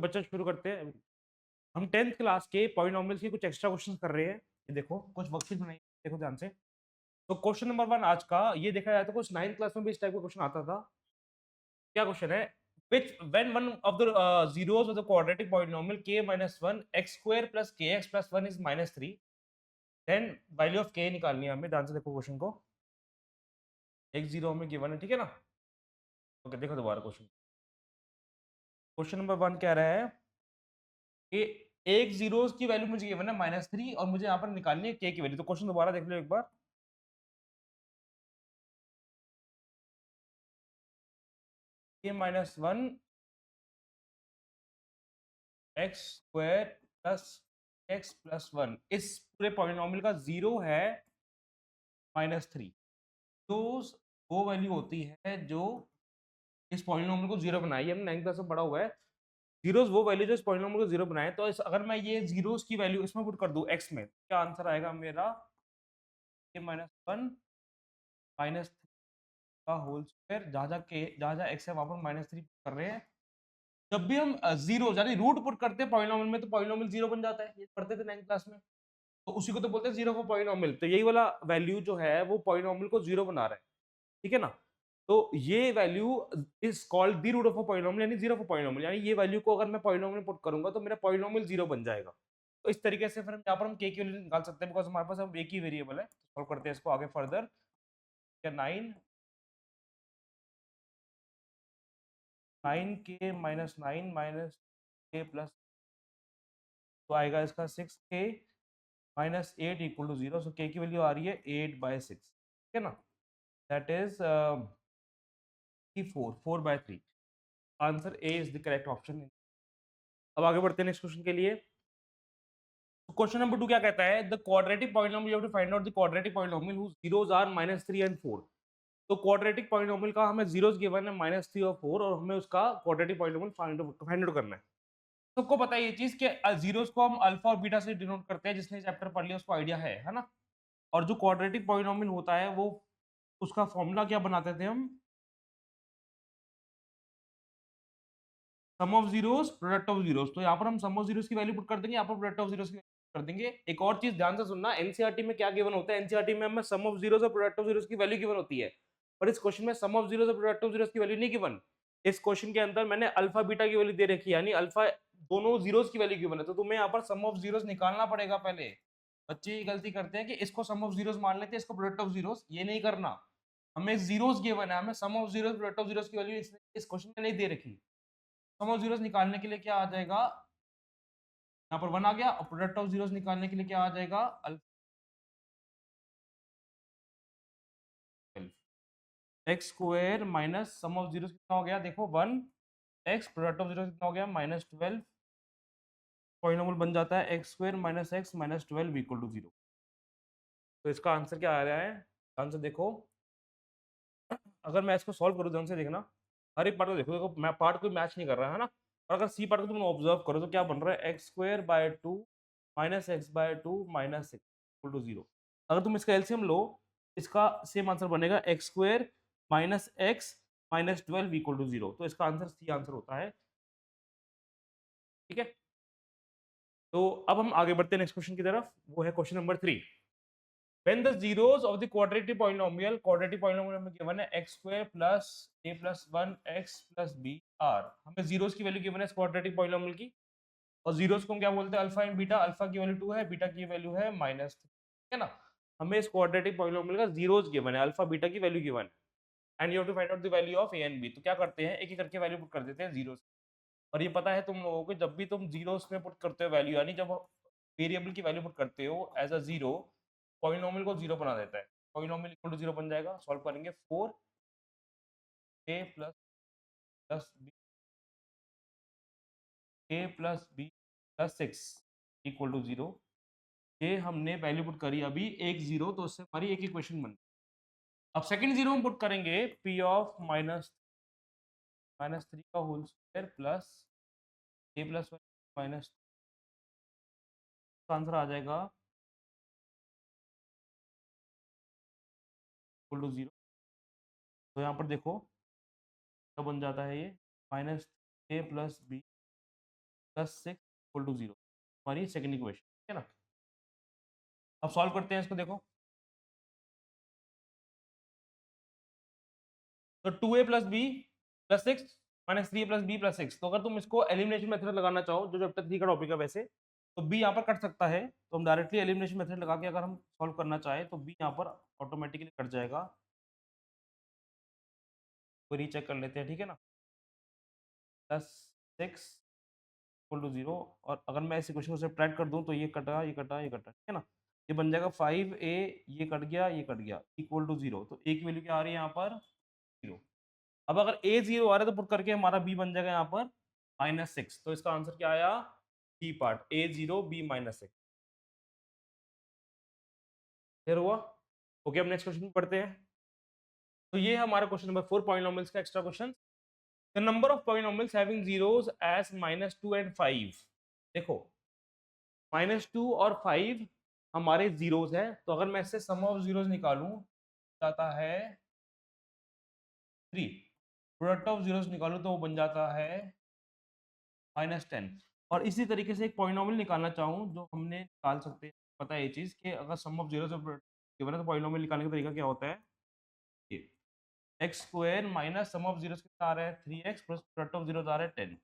बच्चा शुरू करते हैं। हम 10th क्लास के पॉलिनोमियल्स के कुछ एक्स्ट्रा क्वेश्चन कर रहे हैं। ये देखो कुछ वर्कशीट बनाई, देखो ध्यान से। तो क्वेश्चन नंबर 1 आज का ये देखा जाए तो कुछ 9th क्लास में भी इस टाइप का क्वेश्चन आता था। क्या क्वेश्चन है? which when one of the zeros of the quadratic polynomial k minus 1 x square plus kx plus 1 is minus 3, then value of k निकालनी है हमें। ध्यान से देखो क्वेश्चन को। एक जीरो हमें गिवन है, ठीक है ना? ओके, देखो दोबारा क्वेश्चन। क्वेश्चन नंबर 1 कह रहा है कि एक जीरो की वैल्यू मुझे गिवन है -3 और मुझे यहाँ पर निकालनी है k की वैल्यू। तो क्वेश्चन दोबारा देख लो एक बार। k minus 1 x square plus x plus 1 इस पूरे पॉलिनोमियल का जीरो है -3। तो वो वैल्यू होती है जो इस पॉलिनोमियल को जीरो बनाई है। हमने 9th क्लास में पढ़ा हुआ है। जीरोस वो वैल्यू जो इस पॉलिनोमियल को जीरो बनाए। तो अगर मैं ये जीरोस की वैल्यू इसमें पुट कर दूं एक्स में, क्या आंसर आएगा मेरा? k माइनस 1 माइनस का होल स्क्वायर। जहां जहां एक्स है वहां पर -3 कर रहे हैं। जब भी हम जीरो यानी रूट पुट करते हैं पॉलिनोमियल में, तो पॉलिनोमियल जीरो बन जाता है। ये पढ़ते थे 9th क्लास में। तो उसी को तो बोलते हैं जीरो फॉर पॉलिनोमियल। तो यही वाला वैल्यू जो है वो पॉलिनोमियल को जीरो बना रहा है, ठीक है ना? तो ये value is called the root of a polynomial, यानी जीरो फॉर पॉलिनोमियल। यानी ये वैल्यू को अगर मैं पॉलिनोमियल में पुट करूंगा तो मेरा पॉलिनोमियल जीरो बन जाएगा। तो इस तरीके से फिर यहाँ पर हम के की वैल्यू निकाल सकते हैं, बिकॉज हमारे पास अब एक ही वेरिएबल है। सॉल्व करते हैं इसको आगे फर्दर। 9 माइनस के प्लस, तो आएगा इसका 6k माइनस 8 इक्वल टू 0। सो के की वैल्यू आ रही है 8/6, ठीक है ना? That is 4/3। Answer A is the correct option. अब आगे बढ़ते हैं नेक्स्ट क्वेश्चन के लिए। क्वेश्चन नंबर 2 क्या कहता है? The quadratic polynomial, you have to find out the quadratic polynomial whose zeros are -3 and 4। तो क्वाड्रेटिक पॉलिनोमियल का हमें जीरोस गिवन है -3 और 4, और हमें उसका क्वाड्रेटिक पॉलिनोमियल फाइंड आउट करना है। सबको पता है ये चीज कि जीरोस को हम अल्फा और बीटा से डिनोट करते हैं। जिसने चैप्टर पढ़ लिया उसको आइडिया है ना? और जो क्वाड्रेटिक पॉलिनोमियल होता है वो उसका फॉर्मूला क्या बनाते थे हम? Sum of zeros product of zeros. तो यहाँ पर हम सम ऑफ जीरोस की वैल्यू पुट कर देंगे, यहाँ पर प्रोडक्ट ऑफ जीरोस की वैल्यू कर देंगे। एक और चीज ध्यान से सुनना, एनसीईआरटी में क्या गिवन होता है? एनसीईआरटी में हमें सम ऑफ जीरोस और प्रोडक्ट ऑफ जीरोस की वैल्यू गिवन होती है। पर इस क्वेश्चन में सम ऑफ जीरोस और प्रोडक्ट ऑफ जीरोस की वैल्यू नहीं गिवन। इस क्वेश्चन के अंदर मैंने अल्फा बीटा की वैल्यू दे रखी है, यानी अल्फा दोनों जीरोस की वैल्यू गिवन है। तो तुम्हें यहाँ पर सम ऑफ जीरोस निकालना पड़ेगा पहले। बच्चे ये गलती करते हैं कि इसको सम ऑफ जीरोस मान लेते हैं, इसको प्रोडक्ट ऑफ जीरोस। ये नहीं करना। हमें जीरोस गिवन है, हमें sum of zeros product of zeros की वैल्यू इस क्वेश्चन में नहीं दे रखी। सम ऑफ जीरोस निकालने के लिए क्या आ जाएगा? यहाँ पर 1 आ गया, और प्रोडक्ट ऑफ जीरोस निकालने के लिए क्या आ जाएगा? X square minus sum of zeros कितना हो गया? देखो 1 एक्स, प्रोडक्ट ऑफ जीरोस कितना हो गया? -12। पॉलिनोमियल बन जाता है x square minus x minus 12 equal to 0। तो इसका आंसर क्या आ रहा है? आंसर देखो, अगर मैं इसको सॉल्व करूँ, ध्यान से देखना। हर एक पार्ट को देखो, देखो मैं पार्ट कोई मैच नहीं कर रहा है ना। और अगर सी पार्ट को तुम ऑब्जर्व करो तो क्या बन रहा है? X square by 2 minus x by 2 minus x equal to 0। अगर तुम इसका एलसीएम लो, इसका सेम आंसर बनेगा x square minus x minus 12 equal to 0। तो इसका आंसर सी आंसर होता है, ठीक है? तो अब हम आगे बढ़ते हैं नेक्स्ट क्वेश्चन की तरफ। वो है question number 3। When the zeros of the quadratic polynomial में given है x square plus a plus 1 x plus b r। हमें zeros की वैल्यू गिवन है इस quadratic polynomial की, और zeros को हम क्या बोलते हैं? Alpha and beta. अल्फा की वैल्यू 2 है, बीटा की वैल्यू है -3, ठीक है ना? हमें इस quadratic polynomial का zeros गिवन है, अल्फा बीटा की वैल्यू गिवन है, and you have to find out the value of a and b। तो क्या करते हैं, एक एक करके वैल्यू पुट कर देते हैं जीरोस। और ये पता है तुम लोगों को, जब भी तुम जीरोस में पुट करते हो वैल्यू, यानी जब वेरिएबल की वैल्यू पुट करते हो एज अ जीरो, पॉलिनोमियल को जीरो बना देता है। पॉलिनोमियल इक्वल टू जीरो बन जाएगा। सॉल्व करेंगे 4a plus plus B a plus B plus 6 equal to 0। ये हमने वैल्यू पुट करी अभी एक जीरो, तो उससे हमारी एक इक्वेशन बन। अब सेकंड जीरो हम पुट करेंगे p ऑफ माइनस 3 का whole square plus a plus 1 minus, answer आ जाएगा इक्वल टू 0। तो यहाँ पर देखो क्या बन जाता है, ये -a plus B plus 6 equal to 0, हमारी सेकंड इक्वेशन, ठीक है ना। अब सॉल्व करते हैं इसको, देखो। तो 2a plus B plus 6 minus 3 plus B plus 6, तो अगर तुम इसको एलिमिनेशन मेथड लगाना चाहो, जो चैप्टर 3 का टॉपिक है वैसे, तो बी यहाँ पर कट सकता है, तो हम डायरेक्टली एलिमिनेशन मेथड लगा के अगर हम सॉल्व करना चाहे तो बी यहाँ पर ऑटोमेटिकली कट जाएगा। तो रीचेक कर लेते हैं, ठीक है ना। प्लस 6 इक्वल टू 0, और अगर मैं इस इक्वेशन को सब्ट्रैक्ट कर दूं तो ये कटा, ये कटा, ये कटा, ठीक है ना। ये बन जाएगा 5a, ये कट गया, ये कट गया, इक्वल टू 0। तो a की वैल्यू क्या आ रही है यहाँ पर? 0। अब अगर a 0 आ रहा है तो पुट करके हमारा b बन जाएगा यहाँ पर -6। तो इसका आंसर क्या आया? b part, a 0 b -6। Clear हुआ? ओके, अब नेक्स्ट क्वेश्चन पढ़ते हैं। तो ये है हमारा क्वेश्चन नंबर 4, पॉलिनोमियल्स का extra question. The number of polynomials having zeros as -2 and 5। देखो, -2 और 5 हमारे जीरोस है, तो अगर मैं इससे सम ऑफ जीरोस निकालूं जाता है 3, प्रोडक्ट ऑफ जीरोस निकालूं तो वो बन जाता है -10। और इसी तरीके से एक पॉलिनोमियल निकालना चाहूँ, जो हमने निकाल सकते हैं, पता है ये चीज कि अगर सम ऑफ जीरोस और प्रोडक्ट गिवन है तो पॉलिनोमियल निकालने का तरीका क्या होता है? ये x square minus sum of zeros कितना आ रहा है? 3x plus product of zeros आ रहा है 10।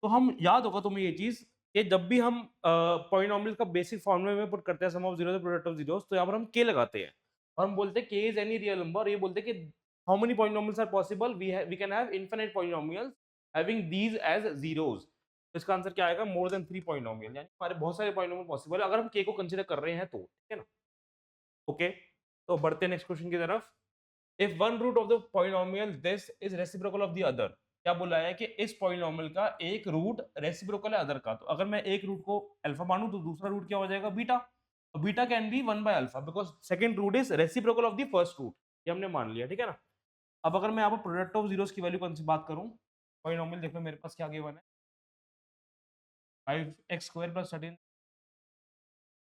तो हम, याद होगा तुम्हें ये चीज, कि जब भी हम पॉलिनोमियल का बेसिक फॉर्मूले में पुट करते हैं sum of zeros product of zeros, तो यहाँ पर हम के लगाते हैं और हम बोलते हैं के इज एनी रियल नंबर, और ये बोलते हैं कि how many polynomials are possible, we can have infinite polynomials having these as zeros. तो इसका आंसर क्या आएगा? मोर देन 3 पॉलिनोमियल, यानी हमारे बहुत सारे पॉलिनोमियल पॉसिबल है अगर हम के को कंसीडर कर रहे हैं तो, ठीक है ना। ओके, तो बढ़ते हैं नेक्स्ट क्वेश्चन की तरफ। If one root of the polynomial this is reciprocal of the other, क्या बोला है कि इस पॉलिनोमियल का एक रूट रेसिप्रोकल है अदर का, तो अगर मैं एक रूट को अल्फा मानूं तो दूसरा रूट क्या हो जाएगा? Beta. Beta can be 1 by alpha because second root is reciprocal of the first root, ये हमने मान लिया, ठीक है ना। अब अगर मैं यहाँ पर प्रोडक्ट ऑफ जीरोस की वैल्यू कौन सी बात करूं, पॉलिनोमियल देखो मेरे पास क्या गिवन है, 5x² प्लस 13।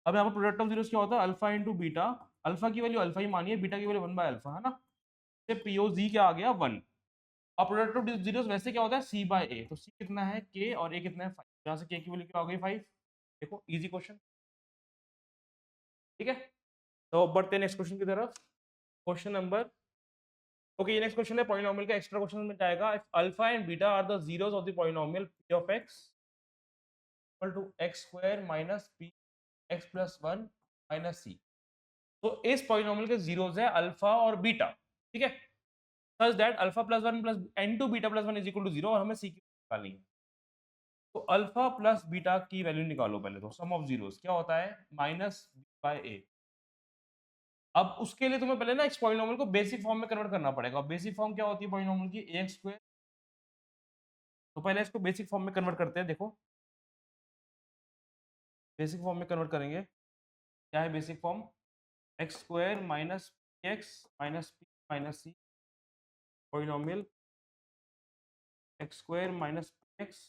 अब यहाँ पर प्रोडक्ट ऑफ जीरोस क्या होता है? अल्फा इंटू बीटा, अल्फा की वैल्यू अल्फा ही मानिए, बीटा की वैल्यू 1 बाय अल्फा, है ना। पीओजी क्या आ गया? 1। अब प्रोडक्ट ऑफ जीरोस वैसे क्या होता है? सी बाय ए, तो सी कितना है? के, और ए कितना है? 5। यहाँ से के की वैल्यू क्या हो गई? 5। देखो, इजी क्वेश्चन, ठीक है। तो बढ़ते हैं नेक्स्ट क्वेश्चन की तरफ। क्वेश्चन नंबर, ओके, ये नेक्स्ट क्वेश्चन है पॉलिनोमियल का एक्स्ट्रा क्वेश्चन में जाएगा। If alpha and beta are the zeros of the polynomial p of x equal to x square minus p x plus 1 minus c, तो इस पॉलिनोमियल के zeros है अल्फा और बीटा, ठीक है। Such that alpha plus 1 plus into beta plus 1 is equal to 0, और हमें सी की निकालनी है। तो अल्फा प्लस बीटा की वैल्यू निकालो पहले, तो सम ऑफ जीरोस क्या होता है? Minus B by A. अब उसके लिए तुम्हें पहले ना इस पॉलिनोमियल को बेसिक फॉर्म में कन्वर्ट करना पड़ेगा। बेसिक फॉर्म क्या होती है पॉलिनोमियल की? X square. तो पहले इसको बेसिक फॉर्म में कन्वर्ट करते हैं, देखो बेसिक फॉर्म में कन्वर्ट करेंगे। क्या है basic form? X square minus x minus P minus c, polynomial x square minus x.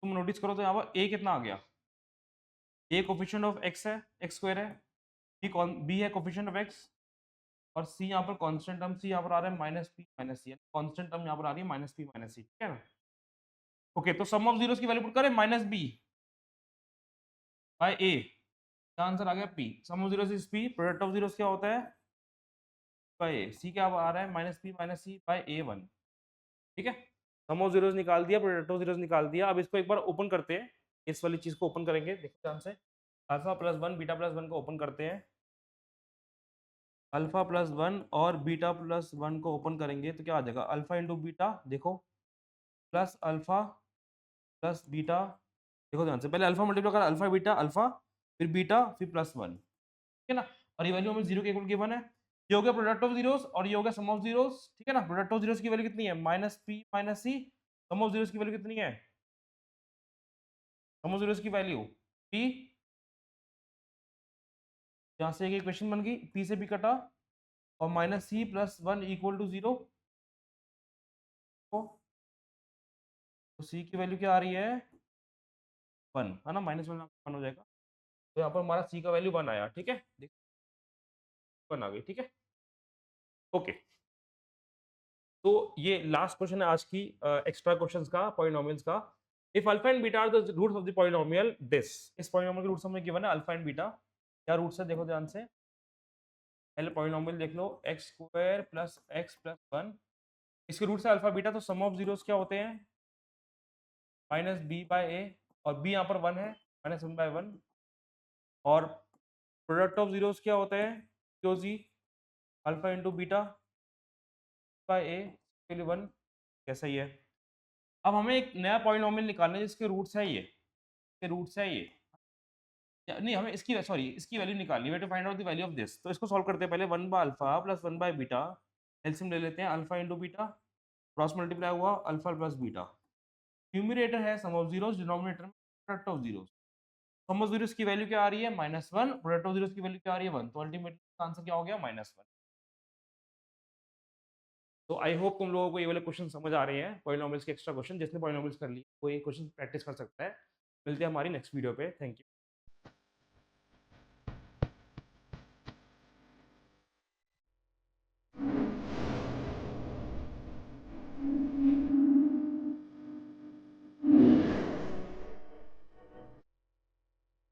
तुम नोटिस करो तो यहाँ पर ए कितना आ गया? ए कोफिशिएंट ऑफ एक्स है, एक्स स्क्वायर है, बी है कोफिशिएंट ऑफ एक्स, और सी यहाँ पर कांस्टेंट टर्म, सी यहाँ पर आ रहा है माइनस पी माइनस सी, कांस्टेंट टर्म यहाँ पर आ रही है माइनस पी माइनस सी, ठीक है ना। ओके, तो सम ऑफ जीरोस की वैल्यू पुट करें, minus B by A, answer आ गया P. Sum of zeros is P, product of zeros क्या होता है? बाय ए, सी क्या आ रहा है? माइनस पी माइनस सी बाय ए 1, ठीक है। सम ऑफ जीरोस निकाल दिया, प्रोडक्ट ऑफ जीरोस निकाल दिया। अब इसको एक बार ओपन करते हैं, इस वाली चीज को ओपन करेंगे, देखो ध्यान से। अल्फा प्लस 1 बीटा प्लस 1 को ओपन करते हैं, अल्फा प्लस 1 और बीटा प्लस 1 को ओपन करेंगे तो क्या आ जाएगा? अल्फा इंटू बीटा, देखो, प्लस अल्फा प्लस बीटा, देखो ध्यान से, पहले अल्फा मल्टीप्लाई कर, अल्फा बीटा अल्फा, फिर बीटा, फिर प्लस 1, ठीक है ना। और ये वैल्यू हमें जीरो के इक्वल गिवन है। ये हो गया प्रोडक्ट ऑफ जीरोस और ये हो गया सम ऑफ जीरोस, ठीक है ना। प्रोडक्ट ऑफ जीरोस की वैल्यू कितनी है? Minus P minus C. Sum of zeros की वैल्यू कितनी है? सम ऑफ जीरोस की वैल्यू पी, यहाँ से एक इक्वेशन बन गई, पी से पी कटा, और minus C plus 1 equal to 0। तो सी की वैल्यू क्या आ रही है? 1, है ना, माइनस 1 हो जाएगा। तो यहाँ पर हमारा सी का वैल्यू 1 आया, ठीक है, देखो 1 आ गई, ठीक है। ओके, तो ये लास्ट क्वेश्चन है आज की एक्स्ट्रा क्वेश्चंस का, पॉलिनोमियल्स का। If alpha and beta are the roots of the polynomial this, इस पॉलिनोमियल के रूट्स हमें गिवन है अल्फा एंड बीटा। क्या रूट्स है देखो ध्यान से, पहले पॉलिनोमियल देख लो, x square plus x plus one, इसके रूट्स है अल्फा बीटा, तो सम ऑफ जीरोस क्या होते हैं, माइनस बी बाय ए, और बी यहाँ पर वन है, माइनस वन बाय वन, और प्रोडक्ट ऑफ जीरोस क्या होता है, क्यू जी alpha into beta by a के लिए वन, कैसा ही है। अब हमें एक नया पॉलिनोमियल निकालना है जिसके रूट्स है ये, इसके रूट्स है ये, नहीं हमें इसकी सॉरी इसकी वैल्यू निकालनी है, to find out the value of this. तो इसको सॉल्व करते हैं, पहले one by alpha plus one by beta, LCM ले लेते हैं, alpha into beta cross multiply हुआ अल्फा प्लस बीटा, न्यूमरेटर है सम ऑफ जीरोस, डिनोमिनेटर में product of zeros. Sum of zeros की वैल्यू क्या आ रही है, minus one, product of zeros की वैल्यू क्या आ रही है, वन, तो अल्टीमेटली आंसर क्या हो गया, माइनस वन। तो आई होप तुम लोगों को ये वाले क्वेश्चन समझ आ रहे हैं, पॉलिनोमियल्स के एक्स्ट्रा क्वेश्चन, जिसने पॉलिनोमियल्स कर ली वो ये क्वेश्चन प्रैक्टिस कर सकता है। मिलते हैं हमारी नेक्स्ट वीडियो पे, थैंक यू।